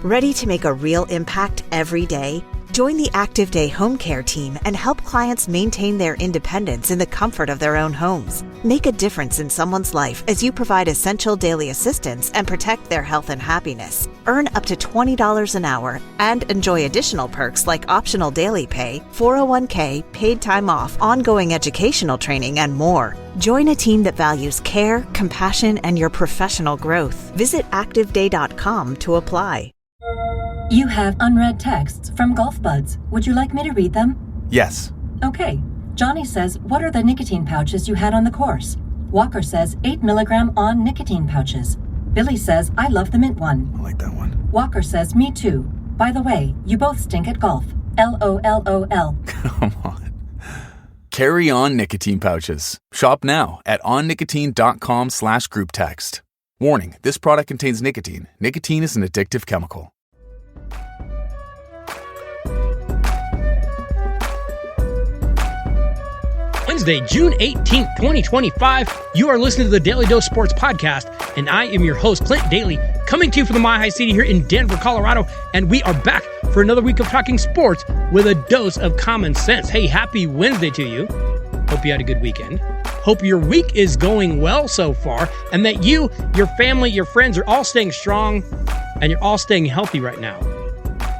Ready to make a real impact every day? Join the Active Day Home Care team and help clients maintain their independence in the comfort of their own homes. Make a difference in someone's life as you provide essential daily assistance and protect their health and happiness. Earn up to $20 an hour and enjoy additional perks like optional daily pay, 401k, paid time off, ongoing educational training, and more. Join a team that values care, compassion, and your professional growth. Visit activeday.com to apply. You have unread texts from Golf Buds. Would you like me to read them? Yes. Okay. Johnny says, what are the nicotine pouches you had on the course? Walker says, 8 milligram on nicotine pouches. Billy says, I love the mint one. I like that one. Walker says, me too. By the way, you both stink at golf. LOLOL. Come on. Carry on nicotine pouches. Shop now at onnicotine.com/group text. Warning, this product contains nicotine. Nicotine is an addictive chemical. Wednesday, June 18th, 2025. You are listening to the Daly Dose Sports Podcast, and I am your host, Clint Daly, coming to you from the Mile High City here in Denver, Colorado, and we are back for another week of talking sports with a dose of common sense. Hey, happy Wednesday to you. Hope you had a good weekend. Hope your week is going well so far, and that you, your family, your friends are all staying strong, and you're all staying healthy right now.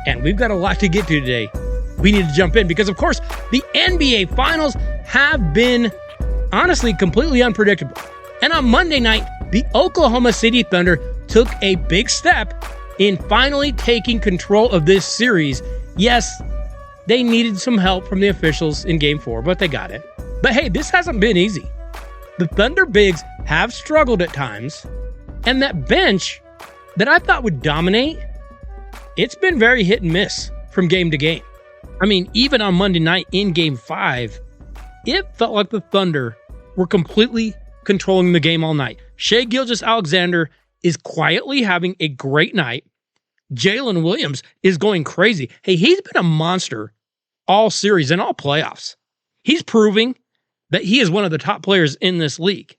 And we've got a lot to get to today. We need to jump in because, of course, the NBA Finals have been, honestly, completely unpredictable. And on Monday night, the Oklahoma City Thunder took a big step in finally taking control of this series. Yes, they needed some help from the officials in Game 4, but they got it. But hey, this hasn't been easy. The Thunder bigs have struggled at times, and that bench that I thought would dominate, it's been very hit and miss from game to game. I mean, even on Monday night in Game 5, it felt like the Thunder were completely controlling the game all night. Shai Gilgeous-Alexander is quietly having a great night. Jalen Williams is going crazy. Hey, he's been a monster all series and all playoffs. He's proving that he is one of the top players in this league.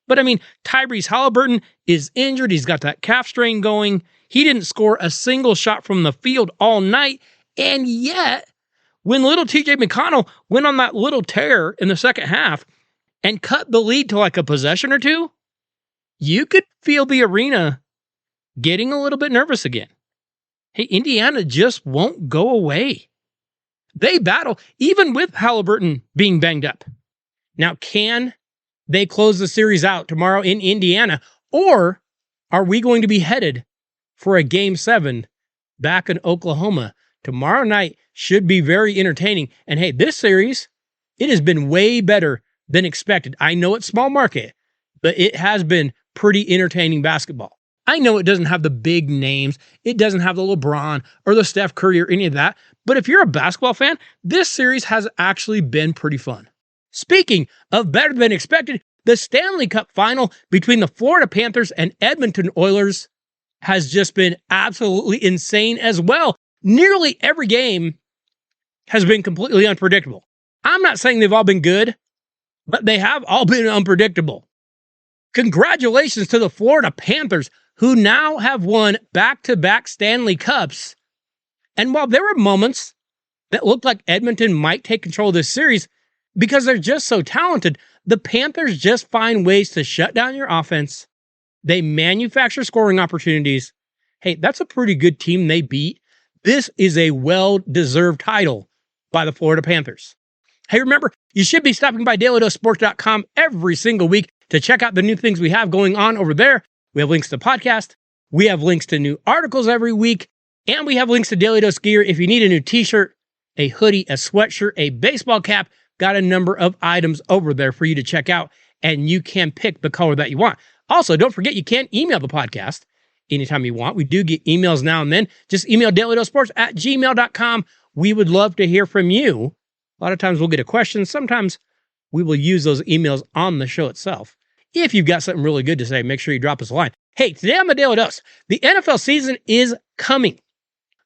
But I mean, Tyrese Halliburton is injured. He's got that calf strain going. He didn't score a single shot from the field all night. And yet, when little TJ McConnell went on that little tear in the second half and cut the lead to like a possession or two, you could feel the arena getting a little bit nervous again. Hey, Indiana just won't go away. They battle, even with Halliburton being banged up. Now, can they close the series out tomorrow in Indiana, or are we going to be headed for a Game 7 back in Oklahoma? Tomorrow night should be very entertaining. And hey, this series, it has been way better than expected. I know it's small market, but it has been pretty entertaining basketball. I know it doesn't have the big names. It doesn't have the LeBron or the Steph Curry or any of that. But if you're a basketball fan, this series has actually been pretty fun. Speaking of better than expected, the Stanley Cup final between the Florida Panthers and Edmonton Oilers has just been absolutely insane as well. Nearly every game has been completely unpredictable. I'm not saying they've all been good, but they have all been unpredictable. Congratulations to the Florida Panthers, who now have won back-to-back Stanley Cups. And while there were moments that looked like Edmonton might take control of this series, because they're just so talented, the Panthers just find ways to shut down your offense. They manufacture scoring opportunities. Hey, that's a pretty good team they beat. This is a well-deserved title by the Florida Panthers. Hey, remember, you should be stopping by DailyDoseSports.com every single week to check out the new things we have going on over there. We have links to podcast, we have links to new articles every week, and we have links to Daily Dose gear. If you need a new t-shirt, a hoodie, a sweatshirt, a baseball cap, got a number of items over there for you to check out, and you can pick the color that you want. Also, don't forget, you can email the podcast anytime you want. We do get emails now and then. Just email dailydosesports@gmail.com. We would love to hear from you. A lot of times we'll get a question. Sometimes we will use those emails on the show itself. If you've got something really good to say, make sure you drop us a line. Hey, today on the Daily Dose, the NFL season is coming.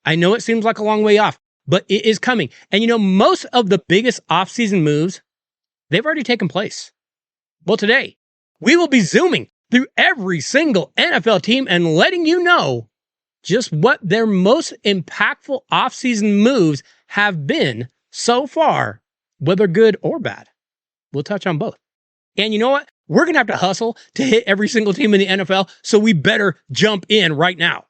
I know it seems like a long way off, but it is coming. And you know, most of the biggest offseason moves, they've already taken place. Well, today, we will be zooming through every single NFL team and letting you know just what their most impactful offseason moves have been so far, whether good or bad. We'll touch on both. And you know what? We're going to have to hustle to hit every single team in the NFL, so we better jump in right now.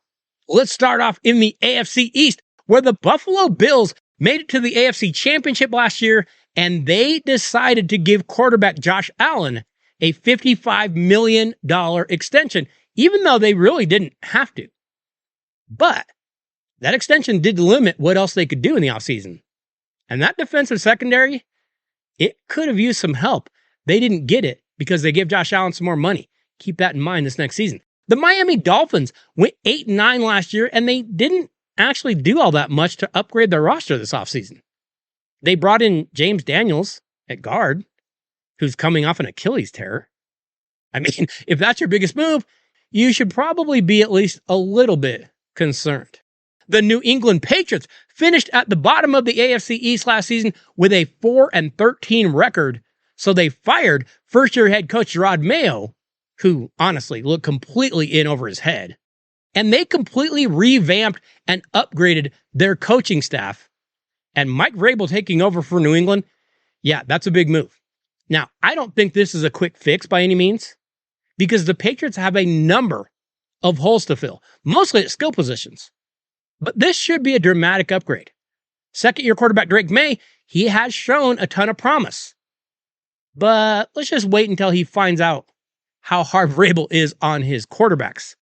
Let's start off in the AFC East, where the Buffalo Bills made it to the AFC Championship last year, and they decided to give quarterback Josh Allen a $55 million extension, even though they really didn't have to. But that extension did limit what else they could do in the offseason. And that defensive secondary, it could have used some help. They didn't get it because they gave Josh Allen some more money. Keep that in mind this next season. The Miami Dolphins went 8-9 last year, and they didn't actually do all that much to upgrade their roster this offseason. They brought in James Daniels at guard, who's coming off an Achilles tear. I mean, if that's your biggest move, you should probably be at least a little bit concerned. The New England Patriots finished at the bottom of the AFC East last season with a 4-13 record, so they fired first-year head coach Gerard Mayo, who honestly looked completely in over his head. And they completely revamped and upgraded their coaching staff. And Mike Vrabel taking over for New England, yeah, that's a big move. Now, I don't think this is a quick fix by any means, because the Patriots have a number of holes to fill, mostly at skill positions. But this should be a dramatic upgrade. Second-year quarterback Drake May, he has shown a ton of promise. But let's just wait until he finds out how hard Vrabel is on his quarterbacks.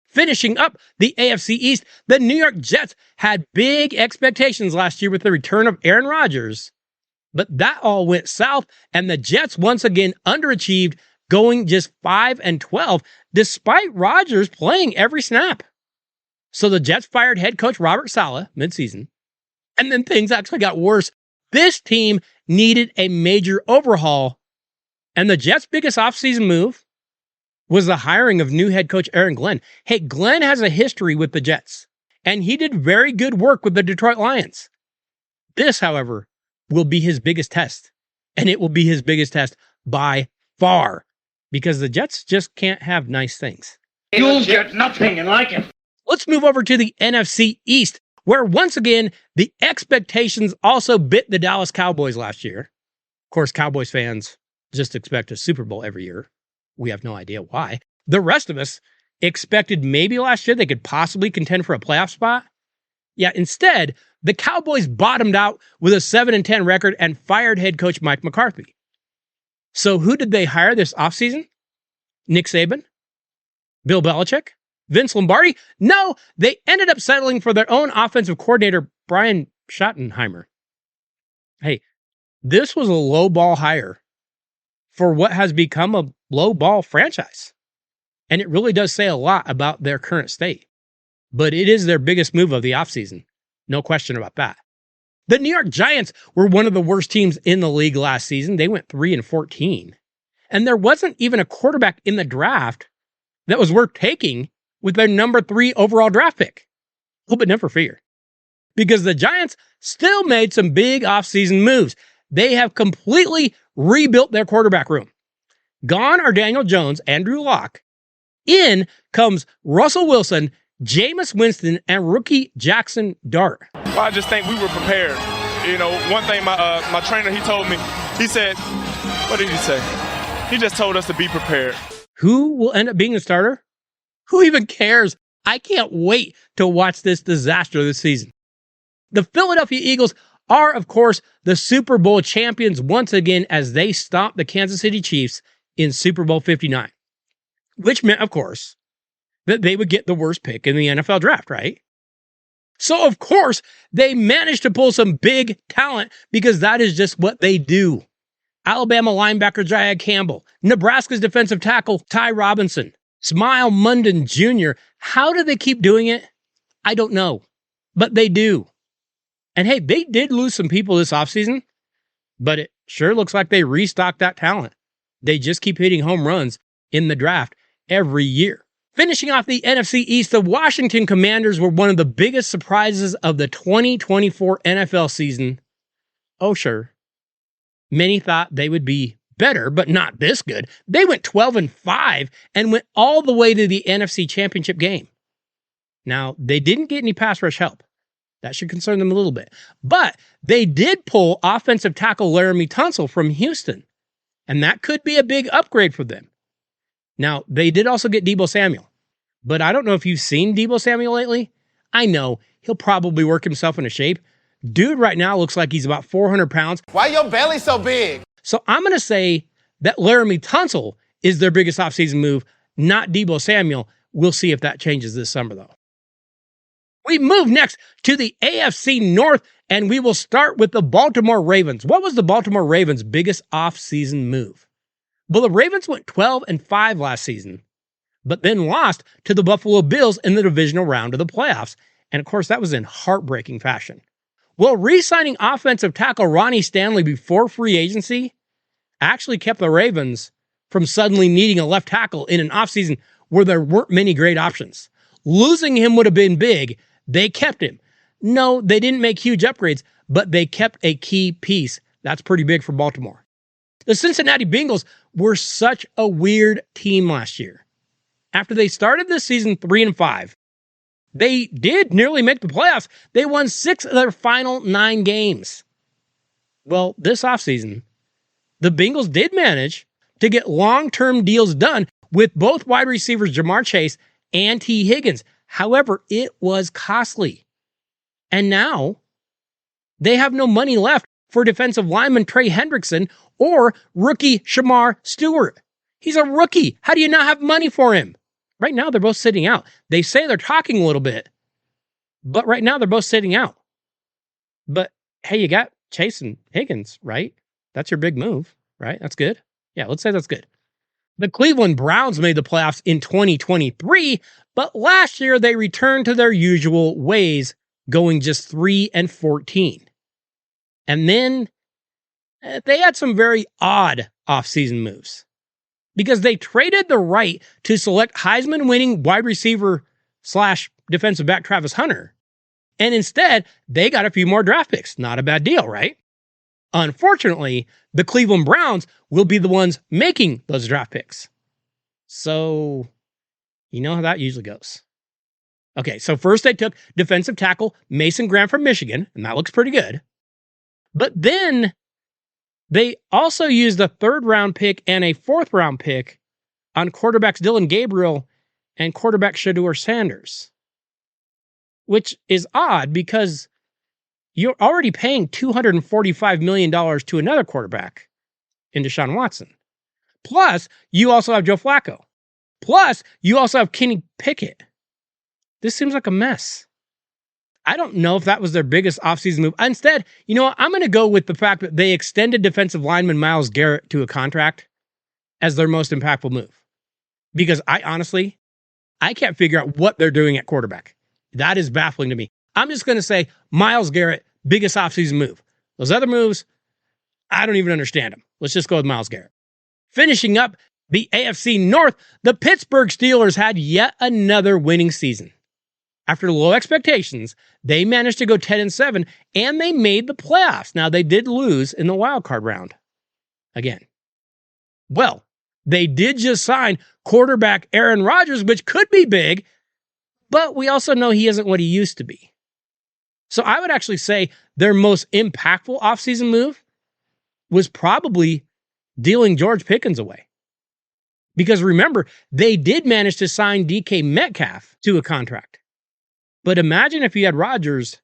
Finishing up the AFC East, the New York Jets had big expectations last year with the return of Aaron Rodgers. But that all went south, and the Jets once again underachieved, going just 5-12, despite Rodgers playing every snap. So the Jets fired head coach Robert Saleh midseason, and then things actually got worse. This team needed a major overhaul, and the Jets' biggest offseason move was the hiring of new head coach Aaron Glenn. Hey, Glenn has a history with the Jets, and he did very good work with the Detroit Lions. This, however, will be his biggest test, and it will be his biggest test by far, because the Jets just can't have nice things. You'll get nothing like it. Let's move over to the NFC East, where once again, the expectations also bit the Dallas Cowboys last year. Of course, Cowboys fans just expect a Super Bowl every year. We have no idea why. The rest of us expected maybe last year they could possibly contend for a playoff spot. Yeah, instead, the Cowboys bottomed out with a 7-10 record and fired head coach Mike McCarthy. So who did they hire this offseason? Nick Saban? Bill Belichick? Vince Lombardi? No, they ended up settling for their own offensive coordinator, Brian Schottenheimer. Hey, this was a low ball hire for what has become a low ball franchise. And it really does say a lot about their current state. But it is their biggest move of the offseason. No question about that. The New York Giants were one of the worst teams in the league last season. They went 3-14. And there wasn't even a quarterback in the draft that was worth taking with their number 3 overall draft pick. Oh, but never fear, because the Giants still made some big offseason moves. They have completely rebuilt their quarterback room. Gone are Daniel Jones, Andrew Luck. In comes Russell Wilson, Jameis Winston, and rookie Jackson Dart. Well, I just think we were prepared. You know, one thing my trainer, he told me, he said, what did he say? He just told us to be prepared. Who will end up being the starter? Who even cares? I can't wait to watch this disaster this season. The Philadelphia Eagles are, of course, the Super Bowl champions once again as they stomp the Kansas City Chiefs in Super Bowl 59, which meant, of course, that they would get the worst pick in the NFL draft, right? So, of course, they managed to pull some big talent because that is just what they do. Alabama linebacker Ja'Ad Campbell, Nebraska's defensive tackle Ty Robinson, Smile Munden Jr. How do they keep doing it? I don't know, but they do. And hey, they did lose some people this offseason, but it sure looks like they restocked that talent. They just keep hitting home runs in the draft every year. Finishing off the NFC East, the Washington Commanders were one of the biggest surprises of the 2024 NFL season. Oh, sure. Many thought they would be better, but not this good. They went 12-5 and went all the way to the NFC Championship game. Now, they didn't get any pass rush help. That should concern them a little bit. But they did pull offensive tackle Laramie Tunsil from Houston, and that could be a big upgrade for them. Now, they did also get Deebo Samuel, but I don't know if you've seen Deebo Samuel lately. I know he'll probably work himself into shape. Dude right now looks like he's about 400 pounds. Why your belly so big? So I'm going to say that Laramie Tunsil is their biggest offseason move, not Deebo Samuel. We'll see if that changes this summer, though. We move next to the AFC North, and we will start with the Baltimore Ravens. What was the Baltimore Ravens' biggest offseason move? Well, the Ravens went 12-5 last season, but then lost to the Buffalo Bills in the divisional round of the playoffs. And of course, that was in heartbreaking fashion. Well, re-signing offensive tackle Ronnie Stanley before free agency actually kept the Ravens from suddenly needing a left tackle in an offseason where there weren't many great options. Losing him would have been big. They kept him. No, they didn't make huge upgrades, but they kept a key piece. That's pretty big for Baltimore. The Cincinnati Bengals were such a weird team last year. After they started this season 3-5, they did nearly make the playoffs. They won 6 of their final 9 games. Well, this offseason, the Bengals did manage to get long-term deals done with both wide receivers Jamar Chase and T. Higgins. However, it was costly. And now they have no money left for defensive lineman Trey Hendrickson or rookie Shamar Stewart. He's a rookie. How do you not have money for him? Right now, they're both sitting out. They say they're talking a little bit, but right now they're both sitting out. But hey, you got Chase and Higgins, right? That's your big move, right? That's good. Yeah, let's say that's good. The Cleveland Browns made the playoffs in 2023, but last year they returned to their usual ways, going just 3-14. And then they had some very odd offseason moves because they traded the right to select Heisman-winning wide receiver / defensive back Travis Hunter, and instead they got a few more draft picks. Not a bad deal, right? Unfortunately, the Cleveland Browns will be the ones making those draft picks. So, you know how that usually goes. Okay, so first they took defensive tackle Mason Graham from Michigan, and that looks pretty good. But then they also used a 3rd-round pick and a 4th-round pick on quarterbacks Dylan Gabriel and quarterback Shedeur Sanders, which is odd because you're already paying $245 million to another quarterback in Deshaun Watson. Plus, you also have Joe Flacco. Plus, you also have Kenny Pickett. This seems like a mess. I don't know if that was their biggest offseason move. Instead, you know what? I'm going to go with the fact that they extended defensive lineman Myles Garrett to a contract as their most impactful move. Because I can't figure out what they're doing at quarterback. That is baffling to me. I'm just going to say Myles Garrett, biggest offseason move. Those other moves, I don't even understand them. Let's just go with Myles Garrett. Finishing up the AFC North, the Pittsburgh Steelers had yet another winning season. After low expectations, they managed to go 10-7, and they made the playoffs. Now, they did lose in the wild card round again. Well, they did just sign quarterback Aaron Rodgers, which could be big, but we also know he isn't what he used to be. So I would actually say their most impactful offseason move was probably dealing George Pickens away. Because remember, they did manage to sign DK Metcalf to a contract. But imagine if you had Rodgers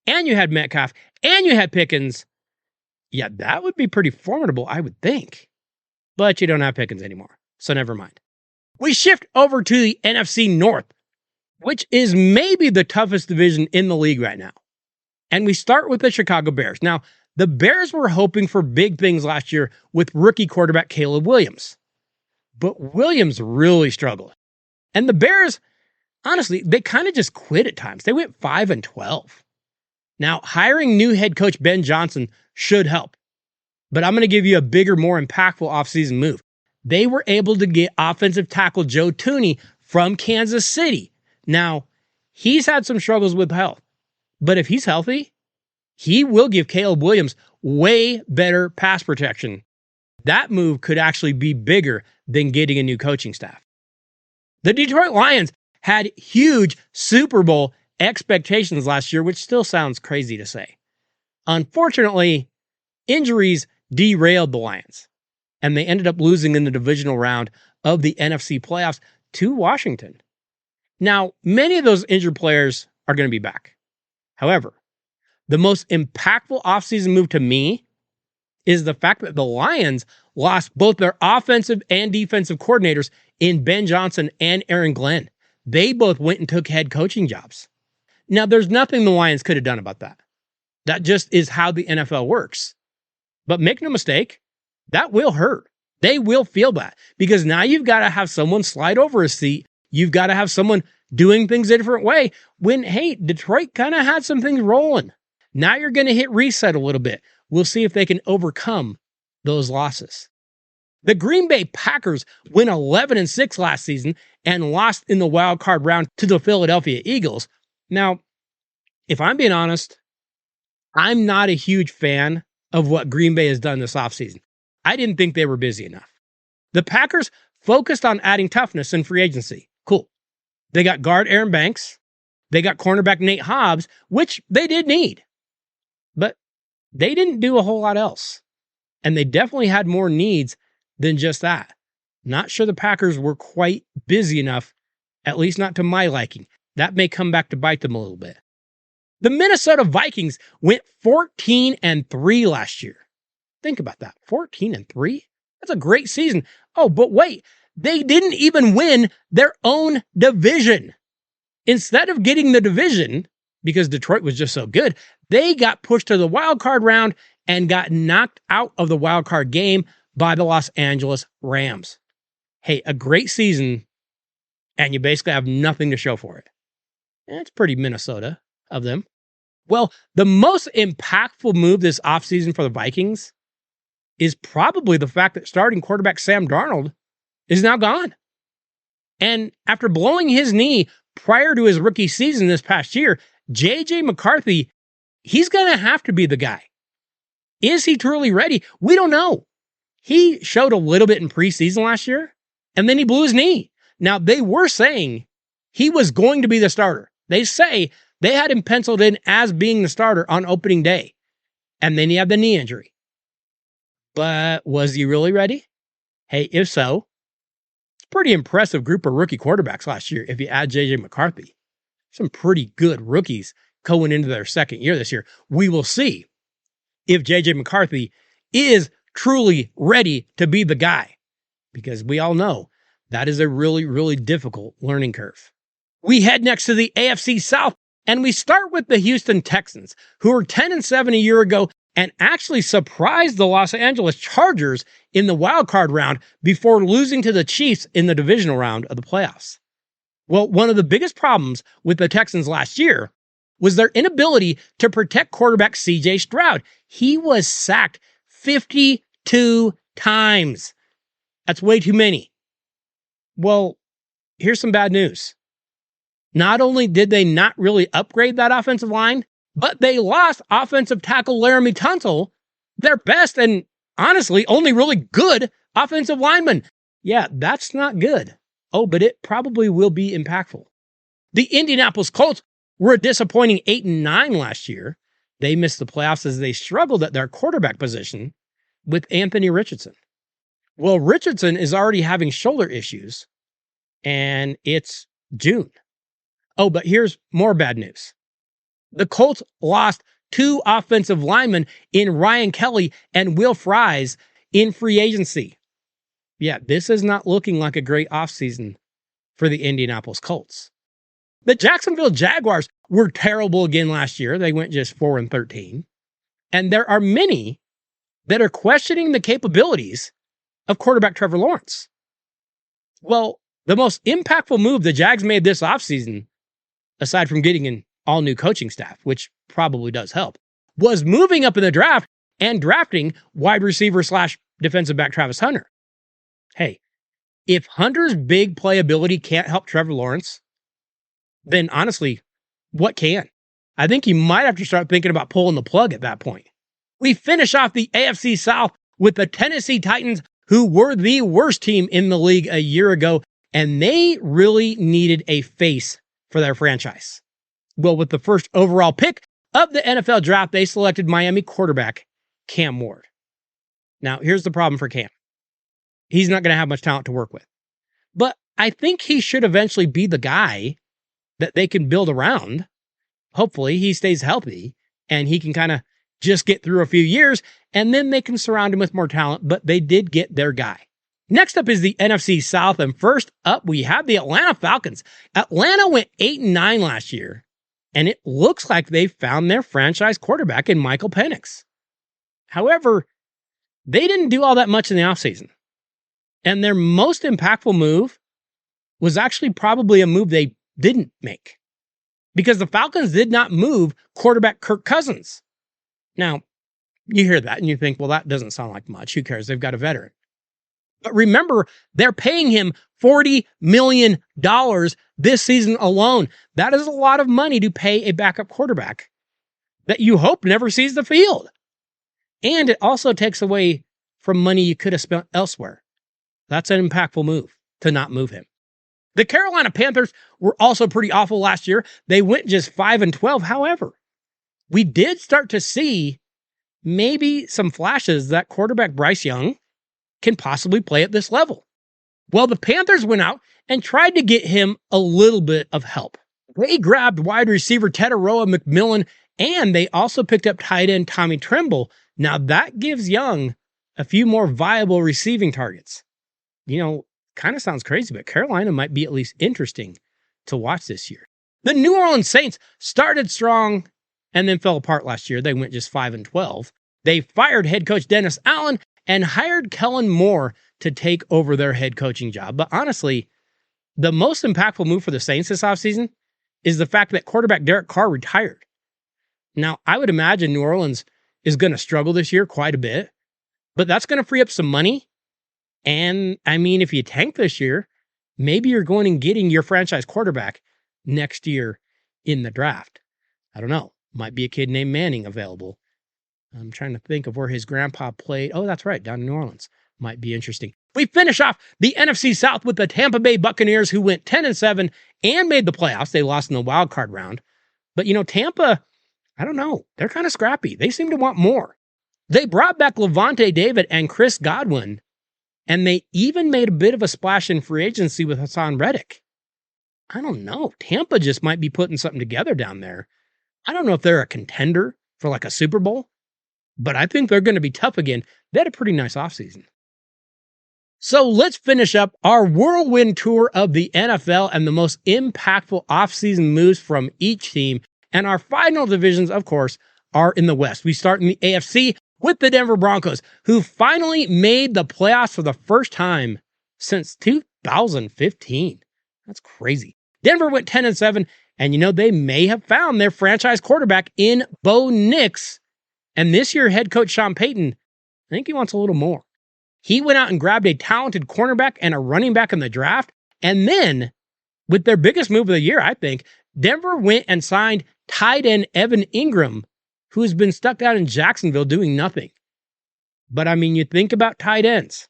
and you had Metcalf and you had Pickens. Yeah, that would be pretty formidable, I would think. But you don't have Pickens anymore, so never mind. We shift over to the NFC North, which is maybe the toughest division in the league right now. And we start with the Chicago Bears. Now, the Bears were hoping for big things last year with rookie quarterback Caleb Williams. But Williams really struggled. And the Bears, honestly, they kind of just quit at times. They went 5-12. Now, hiring new head coach Ben Johnson should help. But I'm going to give you a bigger, more impactful offseason move. They were able to get offensive tackle Joe Thuney from Kansas City. Now, he's had some struggles with health. But if he's healthy, he will give Caleb Williams way better pass protection. That move could actually be bigger than getting a new coaching staff. The Detroit Lions had huge Super Bowl expectations last year, which still sounds crazy to say. Unfortunately, injuries derailed the Lions, and they ended up losing in the divisional round of the NFC playoffs to Washington. Now, many of those injured players are going to be back. However, the most impactful offseason move to me is the fact that the Lions lost both their offensive and defensive coordinators in Ben Johnson and Aaron Glenn. They both went and took head coaching jobs. Now, there's nothing the Lions could have done about that. That just is how the NFL works. But make no mistake, that will hurt. They will feel that because now you've got to have someone slide over a seat. You've got to have someone doing things a different way when, hey, Detroit kind of had some things rolling. Now you're going to hit reset a little bit. We'll see if they can overcome those losses. The Green Bay Packers went 11-6 last season and lost in the wild card round to the Philadelphia Eagles. Now, if I'm being honest, I'm not a huge fan of what Green Bay has done this offseason. I didn't think they were busy enough. The Packers focused on adding toughness in free agency. Cool. They got guard Aaron Banks. They got cornerback Nate Hobbs, which they did need. But they didn't do a whole lot else. And they definitely had more needs than just that. Not sure the Packers were quite busy enough, at least not to my liking. That may come back to bite them a little bit. The Minnesota Vikings went 14-3 last year. Think about that. 14-3? That's a great season. Oh, but wait, they didn't even win their own division. Instead of getting the division, because Detroit was just so good, they got pushed to the wild card round and got knocked out of the wild card game by the Los Angeles Rams. Hey, a great season, and you basically have nothing to show for it. That's pretty Minnesota of them. Well, the most impactful move this offseason for the Vikings is probably the fact that starting quarterback Sam Darnold is now gone. And after blowing his knee prior to his rookie season this past year, J.J. McCarthy, he's going to have to be the guy. Is he truly ready? We don't know. He showed a little bit in preseason last year, and then he blew his knee. Now, they were saying he was going to be the starter. They say they had him penciled in as being the starter on opening day, and then he had the knee injury. But was he really ready? Hey, if so, it's a pretty impressive group of rookie quarterbacks last year if you add J.J. McCarthy. Some pretty good rookies going into their second year this year. We will see if J.J. McCarthy is truly ready to be the guy, because we all know that is a really, really difficult learning curve. We head next to the AFC South, and we start with the Houston Texans, who were 10-7 a year ago and actually surprised the Los Angeles Chargers in the wild card round before losing to the Chiefs in the divisional round of the playoffs. Well, one of the biggest problems with the Texans last year was their inability to protect quarterback C.J. Stroud. He was sacked 52 times. That's way too many. Well, here's some bad news. Not only did they not really upgrade that offensive line, but they lost offensive tackle Laramie Tunsil, their best and honestly only really good offensive lineman. Yeah, that's not good. Oh, but it probably will be impactful. The Indianapolis Colts were a disappointing 8-9 last year. They missed the playoffs as they struggled at their quarterback position with Anthony Richardson. Well, Richardson is already having shoulder issues, and it's June. Oh, but here's more bad news. The Colts lost 2 offensive linemen in Ryan Kelly and Will Fries in free agency. Yeah, this is not looking like a great offseason for the Indianapolis Colts. The Jacksonville Jaguars were terrible again last year. They went just 4-13. And there are many that are questioning the capabilities of quarterback Trevor Lawrence. Well, the most impactful move the Jags made this offseason, aside from getting an all-new coaching staff, which probably does help, was moving up in the draft and drafting wide receiver / defensive back Travis Hunter. Hey, if Hunter's big playability can't help Trevor Lawrence, then honestly, what can? I think you might have to start thinking about pulling the plug at that point. We finish off the AFC South with the Tennessee Titans, who were the worst team in the league a year ago, and they really needed a face for their franchise. Well, with the first overall pick of the NFL draft, they selected Miami quarterback Cam Ward. Now, here's the problem for Cam. He's not going to have much talent to work with. But I think he should eventually be the guy that they can build around. Hopefully, he stays healthy and he can kind of just get through a few years, and then they can surround him with more talent, but they did get their guy. Next up is the NFC South, and first up, we have the Atlanta Falcons. Atlanta went 8-9 last year, and it looks like they found their franchise quarterback in Michael Penix. However, they didn't do all that much in the offseason, and their most impactful move was actually probably a move they didn't make, because the Falcons did not move quarterback Kirk Cousins. Now, you hear that and you think, well, that doesn't sound like much. Who cares? They've got a veteran. But remember, they're paying him $40 million this season alone. That is a lot of money to pay a backup quarterback that you hope never sees the field. And it also takes away from money you could have spent elsewhere. That's an impactful move to not move him. The Carolina Panthers were also pretty awful last year. They went just 5-12. However, we did start to see maybe some flashes that quarterback Bryce Young can possibly play at this level. Well, the Panthers went out and tried to get him a little bit of help. They grabbed wide receiver Tedoroa McMillan, and they also picked up tight end Tommy Tremble. Now that gives Young a few more viable receiving targets. Kind of sounds crazy, but Carolina might be at least interesting to watch this year. The New Orleans Saints started strong and then fell apart last year. They went just 5-12. They fired head coach Dennis Allen and hired Kellen Moore to take over their head coaching job. But honestly, the most impactful move for the Saints this offseason is the fact that quarterback Derek Carr retired. Now, I would imagine New Orleans is going to struggle this year quite a bit, but that's going to free up some money. And I mean, if you tank this year, maybe you're going and getting your franchise quarterback next year in the draft. I don't know. Might be a kid named Manning available. I'm trying to think of where his grandpa played. Oh, that's right, down in New Orleans. Might be interesting. We finish off the NFC South with the Tampa Bay Buccaneers, who went 10-7 and made the playoffs. They lost in the wild card round. But, Tampa, I don't know. They're kind of scrappy. They seem to want more. They brought back Levante David and Chris Godwin, and they even made a bit of a splash in free agency with Hassan Reddick. I don't know. Tampa just might be putting something together down there. I don't know if they're a contender for like a Super Bowl, but I think they're going to be tough again. They had a pretty nice offseason. So let's finish up our whirlwind tour of the NFL and the most impactful offseason moves from each team. And our final divisions, of course, are in the West. We start in the AFC with the Denver Broncos, who finally made the playoffs for the first time since 2015. That's crazy. Denver went 10-7, and they may have found their franchise quarterback in Bo Nix. And this year, head coach Sean Payton, I think he wants a little more. He went out and grabbed a talented cornerback and a running back in the draft. And then, with their biggest move of the year, I think, Denver went and signed tight end Evan Ingram, who has been stuck down in Jacksonville doing nothing. But I mean, you think about tight ends.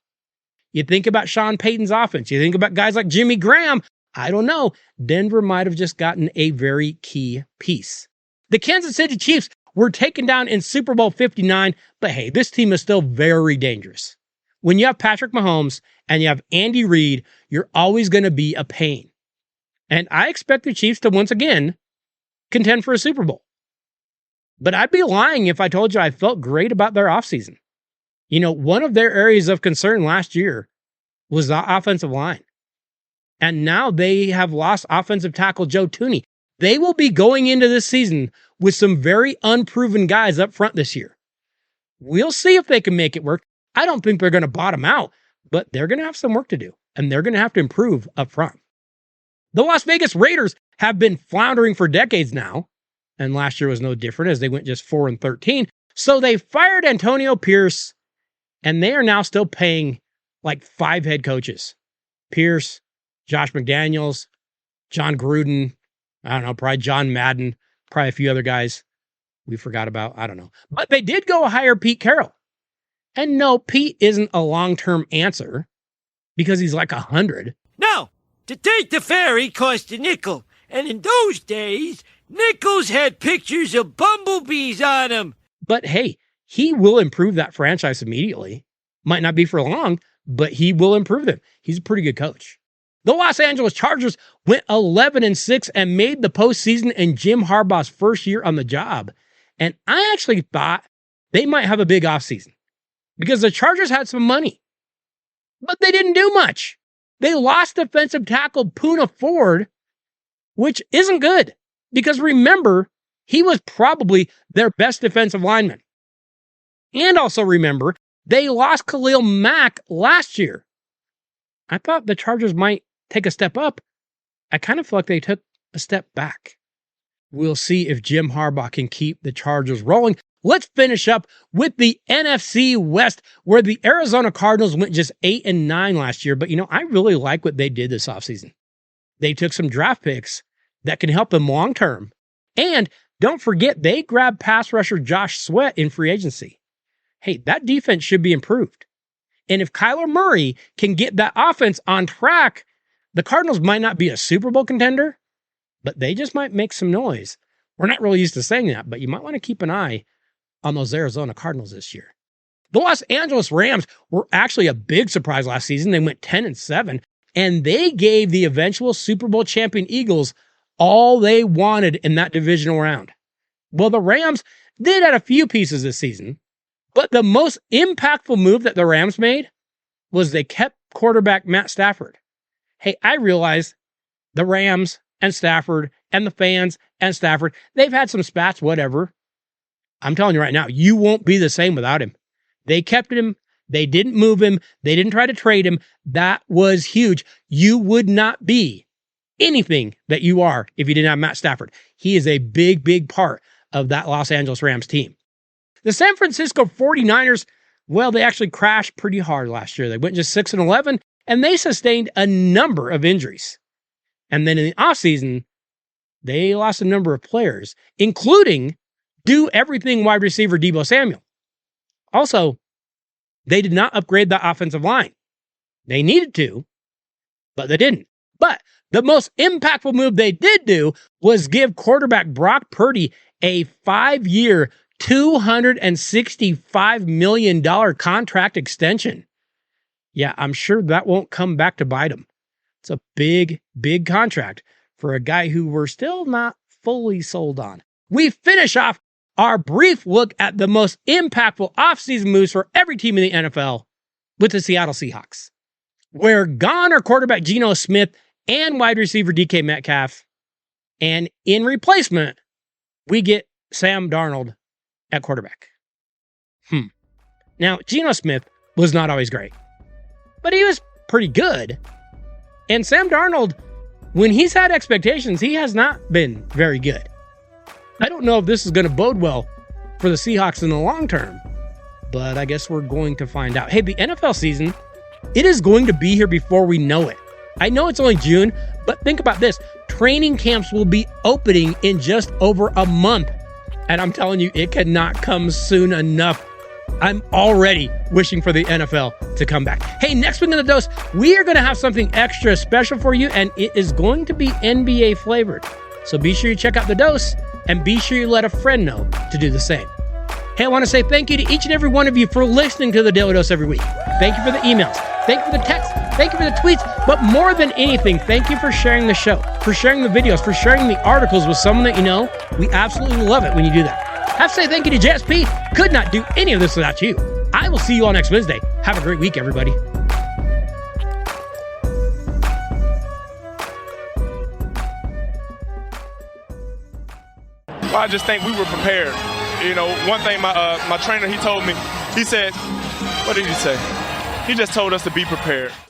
You think about Sean Payton's offense. You think about guys like Jimmy Graham. I don't know. Denver might have just gotten a very key piece. The Kansas City Chiefs were taken down in Super Bowl 59, but hey, this team is still very dangerous. When you have Patrick Mahomes and you have Andy Reid, you're always going to be a pain. And I expect the Chiefs to once again contend for a Super Bowl. But I'd be lying if I told you I felt great about their offseason. One of their areas of concern last year was the offensive line. And now they have lost offensive tackle Joe Thuney. They will be going into this season with some very unproven guys up front this year. We'll see if they can make it work. I don't think they're going to bottom out, but they're going to have some work to do, and they're going to have to improve up front. The Las Vegas Raiders have been floundering for decades now, and last year was no different as they went just 4-13. So they fired Antonio Pierce, and they are now still paying like 5 head coaches. Pierce, Josh McDaniels, John Gruden, I don't know, probably John Madden, probably a few other guys we forgot about. I don't know. But they did go hire Pete Carroll. And no, Pete isn't a long-term answer because he's like 100. No, To take the ferry cost a nickel, and in those days, nickels had pictures of bumblebees on them. But hey, he will improve that franchise immediately. Might not be for long, but he will improve them. He's a pretty good coach. The Los Angeles Chargers went 11-6 and made the postseason in Jim Harbaugh's first year on the job. And I actually thought they might have a big offseason because the Chargers had some money, but they didn't do much. They lost defensive tackle Poona Ford, which isn't good because remember, he was probably their best defensive lineman. And also remember, they lost Khalil Mack last year. I thought the Chargers might take a step up. I kind of feel like they took a step back. We'll see if Jim Harbaugh can keep the Chargers rolling. Let's finish up with the NFC West, where the Arizona Cardinals went just 8-9 last year. But, I really like what they did this offseason. They took some draft picks that can help them long term. And don't forget, they grabbed pass rusher Josh Sweat in free agency. Hey, that defense should be improved. And if Kyler Murray can get that offense on track, the Cardinals might not be a Super Bowl contender, but they just might make some noise. We're not really used to saying that, but you might want to keep an eye on those Arizona Cardinals this year. The Los Angeles Rams were actually a big surprise last season. They went 10-7, and they gave the eventual Super Bowl champion Eagles all they wanted in that divisional round. Well, the Rams did add a few pieces this season, but the most impactful move that the Rams made was they kept quarterback Matt Stafford. Hey, I realize the Rams and Stafford and the fans and Stafford, they've had some spats, whatever. I'm telling you right now, you won't be the same without him. They kept him. They didn't move him. They didn't try to trade him. That was huge. You would not be anything that you are if you didn't have Matt Stafford. He is a big, big part of that Los Angeles Rams team. The San Francisco 49ers, well, they actually crashed pretty hard last year. They went just 6-11, and they sustained a number of injuries. And then in the offseason, they lost a number of players, including do everything wide receiver Deebo Samuel. Also, they did not upgrade the offensive line. They needed to, but they didn't. But the most impactful move they did do was give quarterback Brock Purdy a 5-year, $265 million contract extension. Yeah, I'm sure that won't come back to bite him. It's a big, big contract for a guy who we're still not fully sold on. We finish off our brief look at the most impactful offseason moves for every team in the NFL with the Seattle Seahawks, where gone are quarterback Geno Smith and wide receiver DK Metcalf, and in replacement, we get Sam Darnold at quarterback. Now, Geno Smith was not always great, but he was pretty good. And Sam Darnold, when he's had expectations, he has not been very good. I don't know if this is going to bode well for the Seahawks in the long term, but I guess we're going to find out. Hey, the NFL season, it is going to be here before we know it. I know it's only June, but think about this. Training camps will be opening in just over a month. And I'm telling you, it cannot come soon enough. I'm already wishing for the NFL to come back. Hey, next week on The Dose, we are going to have something extra special for you, and it is going to be NBA flavored. So be sure you check out The Dose, and be sure you let a friend know to do the same. Hey, I want to say thank you to each and every one of you for listening to the Daly Dose every week. Thank you for the emails. Thank you for the texts. Thank you for the tweets. But more than anything, thank you for sharing the show, for sharing the videos, for sharing the articles with someone that you know. We absolutely love it when you do that. I have to say thank you to JSP. Could not do any of this without you. I will see you all next Wednesday. Have a great week, everybody. Well, I just think we were prepared. One thing my trainer, he told me, he said, what did he say? He just told us to be prepared.